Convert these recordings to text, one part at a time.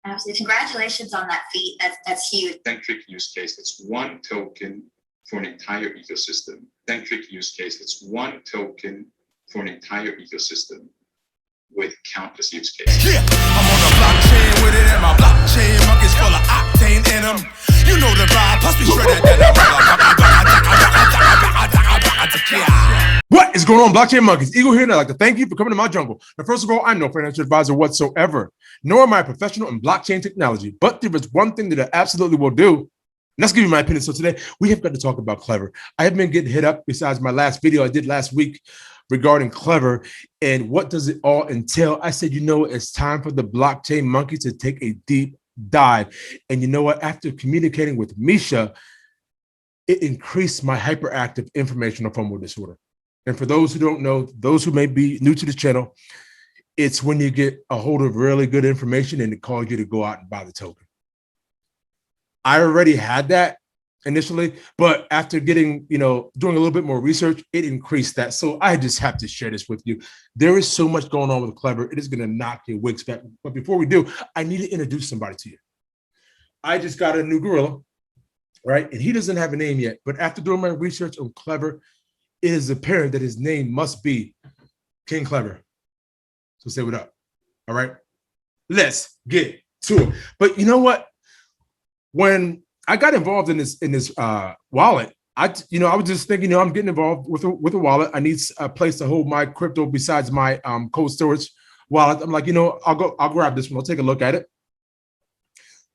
Absolutely. Congratulations on that feat. That's huge. Centric use case. It's one token for an entire ecosystem. Centric use case. It's one token for an entire ecosystem with countless use cases. Yeah, I'm on the blockchain with it, and my blockchain Monkeyz full of octane in them. You know the vibe, plus we shredded that. What is going on, Blockchain Monkeyz? Eagle here, and I'd like to thank you for coming to my jungle. Now, first of all, I'm no financial advisor whatsoever, nor am I a professional in blockchain technology. But there is one thing that I absolutely will do, and let's give you my opinion. So today, we have got to talk about Klever. I have been getting hit up besides my last video I did last week regarding Klever and what does it all entail. I said, you know, it's time for the Blockchain Monkeyz to take a deep dive. And you know what? After communicating with Misha, it increased my hyperactive informational FOMO disorder. And for those who don't know, those who may be new to this channel, it's when you get a hold of really good information and it calls you to go out and buy the token. I already had that initially, but after getting, doing a little bit more research, it increased that. So I just have to share this with you. There is so much going on with Klever. It is going to knock your wigs back. But before we do, I need to introduce somebody to you. I just got a new gorilla, right? And he doesn't have a name yet, but after doing my research on Klever, it is apparent that his name must be King Klever. So say what up. All right, let's get to it. But you know what? When I got involved in this wallet, I was just thinking, I'm getting involved with a wallet. I need a place to hold my crypto besides my cold storage wallet. I'm like, I'll grab this one. I'll take a look at it.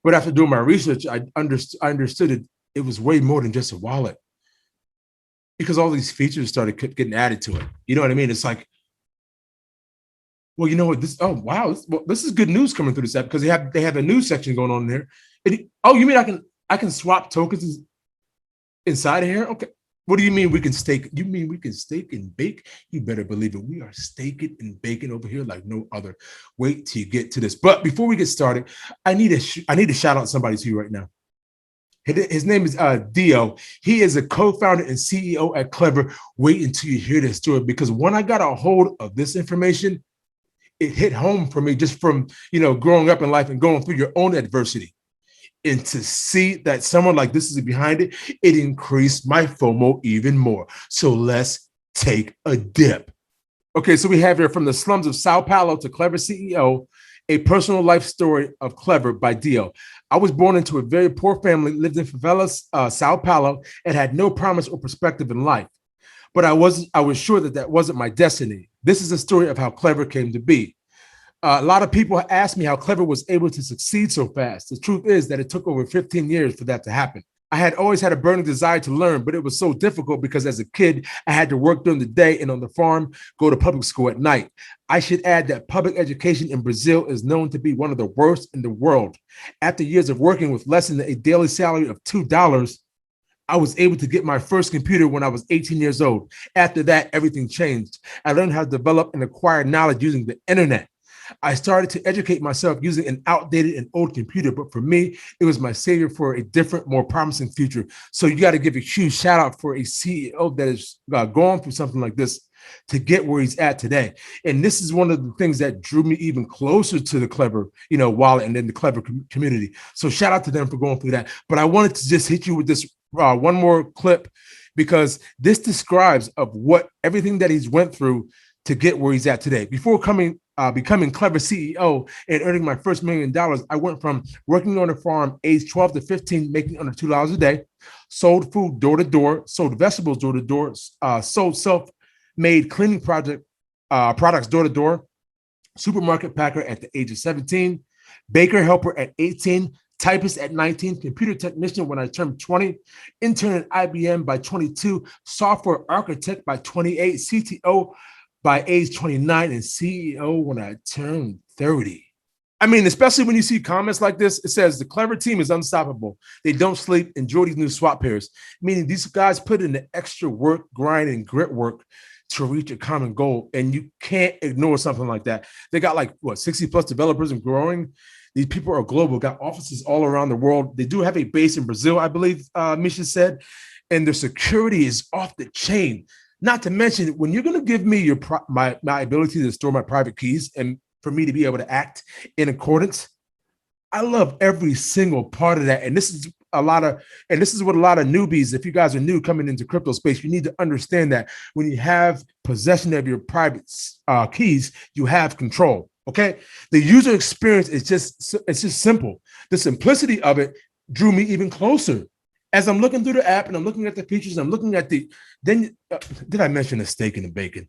But after doing my research, I understood it was way more than just a wallet, because all these features started getting added to it. You know what I mean? It's like, well, you know what? This is good news coming through this app, because they have a news section going on there. You mean I can swap tokens inside of here? Okay. What do you mean we can stake? You mean we can stake and bake? You better believe it. We are staking and baking over here like no other. Wait till you get to this. But before we get started, I need to shout out somebody to you right now. His name is Dio. He is a co-founder and CEO at Klever. Wait until you hear this story, because when I got a hold of this information, it hit home for me just from, growing up in life and going through your own adversity. And to see that someone like this is behind it, it increased my FOMO even more. So let's take a dip. Okay, so we have here From the Slums of Sao Paulo to Klever CEO, a personal life story of Klever by Dio. I was born into a very poor family, lived in favelas, Sao Paulo, and had no promise or perspective in life. But I was sure that wasn't my destiny. This is a story of how Klever came to be. A lot of people ask me how Klever was able to succeed so fast. The truth is that it took over 15 years for that to happen. I had always had a burning desire to learn, but it was so difficult because as a kid, I had to work during the day and on the farm, go to public school at night. I should add that public education in Brazil is known to be one of the worst in the world. After years of working with less than a daily salary of $2, I was able to get my first computer when I was 18 years old. After that, everything changed. I learned how to develop and acquire knowledge using the internet. I started to educate myself using an outdated and old computer, but for me, it was my savior for a different, more promising future. So you got to give a huge shout out for a CEO that has gone through something like this to get where he's at today. And this is one of the things that drew me even closer to the Klever, wallet and then the Klever community. So shout out to them for going through that. But I wanted to just hit you with this one more clip, because this describes of what everything that he's went through to get where he's at today. Before becoming Klever CEO and earning my first $1 million, I went from working on a farm age 12 to 15, making under $2 a day, sold food door to door, sold vegetables door to door, sold self-made cleaning products door to door, supermarket packer at the age of 17, baker helper at 18, typist at 19, computer technician when I turned 20, intern at IBM by 22, software architect by 28, CTO by age 29, and CEO when I turned 30. I mean, especially when you see comments like this, it says the Klever team is unstoppable. They don't sleep, enjoy these new swap pairs, meaning these guys put in the extra work, grind, and grit work to reach a common goal. And you can't ignore something like that. They got 60 plus developers and growing. These people are global, got offices all around the world. They do have a base in Brazil, I believe Misha said, and their security is off the chain. Not to mention, when you're going to give me my ability to store my private keys and for me to be able to act in accordance, I love every single part of that. And this is what a lot of newbies, if you guys are new coming into crypto space, you need to understand that when you have possession of your private keys, you have control. Okay. The user experience is just simple. The simplicity of it drew me even closer. As I'm looking through the app and I'm looking at the features, I'm looking at did I mention the steak and the bacon?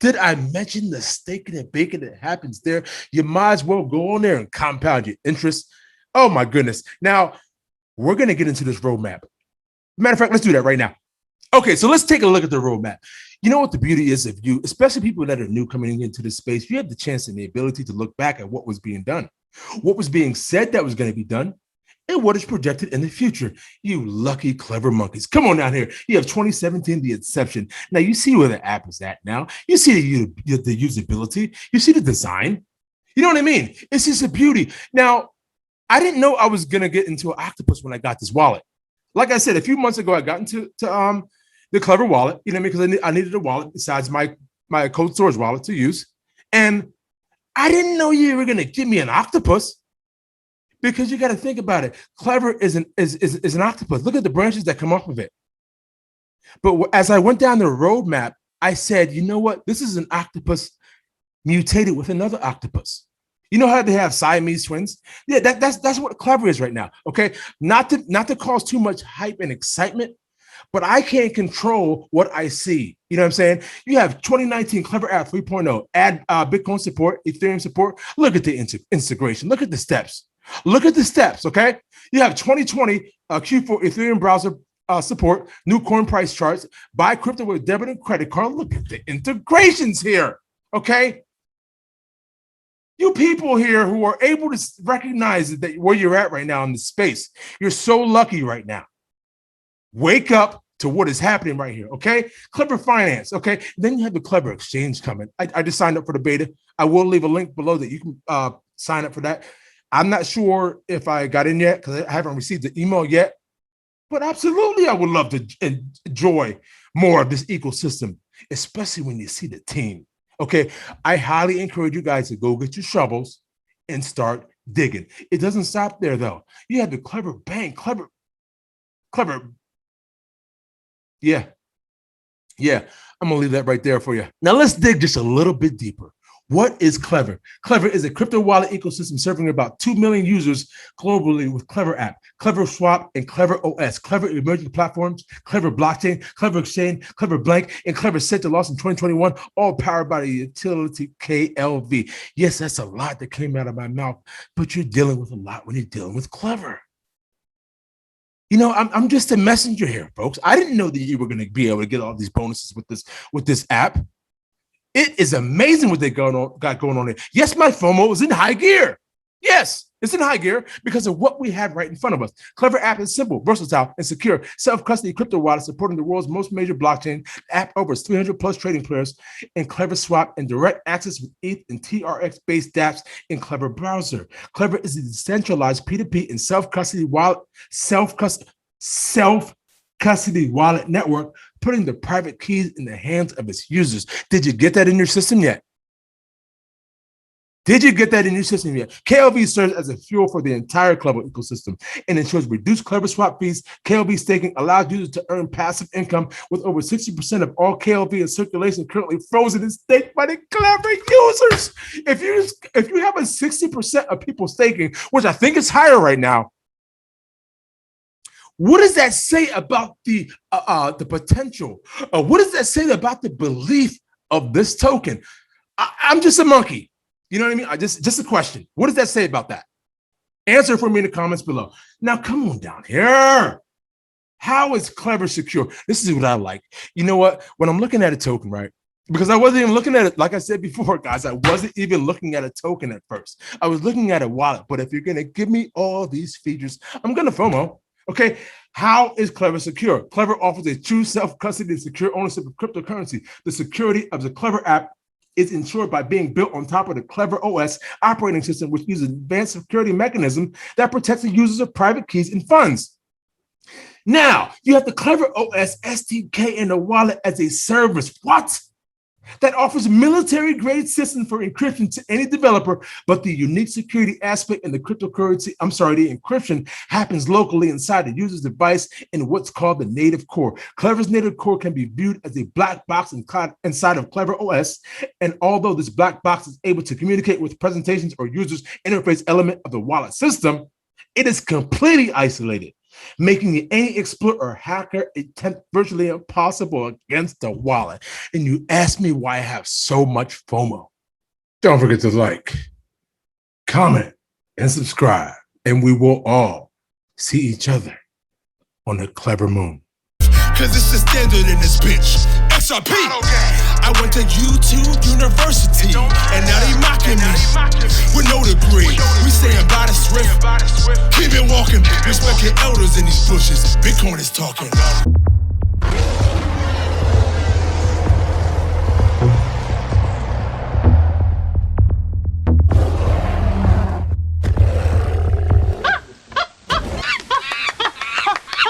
Did I mention the steak and the bacon that happens there? You might as well go on there and compound your interest. Oh my goodness. Now, we're going to get into this roadmap. Matter of fact, let's do that right now. Okay, so let's take a look at the roadmap. You know what the beauty is of you, especially people that are new coming into this space, you have the chance and the ability to look back at what was being done, what was being said that was going to be done, and what is projected in the future. You lucky, clever monkeys. Come on down here. You have 2017, the inception. Now, you see where the app is at now. You see the usability. You see the design. You know what I mean? It's just a beauty. Now, I didn't know I was going to get into an octopus when I got this wallet. Like I said, a few months ago, I got into the Klever wallet, you know, because I needed a wallet besides my cold storage wallet to use. And I didn't know you were going to give me an octopus. Because you got to think about it. Klever is an octopus. Look at the branches that come off of it. But as I went down the roadmap, I said, you know what? This is an octopus mutated with another octopus. You know how they have Siamese twins? Yeah, that's what Klever is right now. Okay, not to cause too much hype and excitement, but I can't control what I see. You know what I'm saying? You have 2019 Klever app 3.0, add Bitcoin support, Ethereum support. Look at the integration. Look at the steps. Look at the steps, okay? You have 2020 Q4 Ethereum browser support, new coin price charts, buy crypto with debit and credit card. Look at the integrations here, okay? You people here who are able to recognize that where you're at right now in the space, you're so lucky right now. Wake up to what is happening right here, okay? Klever Finance, okay? Then you have the Klever Exchange coming. I just signed up for the beta. I will leave a link below that you can sign up for that. I'm not sure if I got in yet because I haven't received the email yet, but absolutely I would love to enjoy more of this ecosystem, especially when you see the team. Okay, I highly encourage you guys to go get your shovels and start digging. It doesn't stop there though. You have the Klever Bank, Klever. Yeah, I'm gonna leave that right there for you. Now let's dig just a little bit deeper. What is Klever? Klever is a crypto wallet ecosystem serving about 2 million users globally with Klever app, Klever Swap, and Klever OS, Klever emerging platforms, Klever blockchain, Klever Exchange, Klever Blank, and Klever set to launch in 2021, all powered by the utility KLV. Yes, that's a lot that came out of my mouth, but you're dealing with a lot when you're dealing with Klever. You know, I'm just a messenger here, folks. I didn't know that you were going to be able to get all these bonuses with this app. It is amazing what they got going on there. Yes, my FOMO is in high gear. Yes, it's in high gear because of what we have right in front of us. Klever app is simple, versatile, and secure. Self-custody crypto wallet supporting the world's most major blockchain. The app offers 300 plus trading players and Klever Swap and direct access with ETH and TRX-based dApps in Klever browser. Klever is a decentralized P2P and self-custody wallet, self-custody wallet network, putting the private keys in the hands of its users. Did you get that in your system yet? KLV serves as a fuel for the entire Klever ecosystem and ensures reduced Klever Swap fees. KLV staking allows users to earn passive income with over 60% of all KLV in circulation currently frozen and staked by the Klever users. If you have a 60% of people staking, which I think is higher right now, what does that say about the potential? What does that say about the belief of this token? I'm just a monkey. You know what I mean? Just a question. What does that say about that? Answer for me in the comments below. Now, come on down here. How is Klever secure? This is what I like. You know what? When I'm looking at a token, right? Because I wasn't even looking at it, like I said before, guys, I wasn't even looking at a token at first. I was looking at a wallet. But if you're going to give me all these features, I'm going to FOMO. Okay, how is Klever secure? Klever offers a true self-custody and secure ownership of cryptocurrency. The security of the Klever app is ensured by being built on top of the Klever OS operating system, which uses advanced security mechanism that protects the users of private keys and funds. Now, you have the Klever OS SDK in the wallet as a service. What? that offers military-grade system for encryption to any developer, but the unique security aspect in the cryptocurrency, the encryption happens locally inside the user's device in what's called the native core. Klever's native core can be viewed as a black box inside of Klever OS, and although this black box is able to communicate with presentations or users interface element of the wallet system, it is completely isolated, making any exploit or hacker attempt virtually impossible against the wallet. And you ask me why I have so much FOMO. Don't forget to like, comment, and subscribe, and we will all see each other on the Klever moon. Cause it's the standard in this bitch. XRP. I went to YouTube University, and now they mocking me with no degree. We saying by the swift, keep it walking. Respect your elders in these bushes. Bitcoin is talking.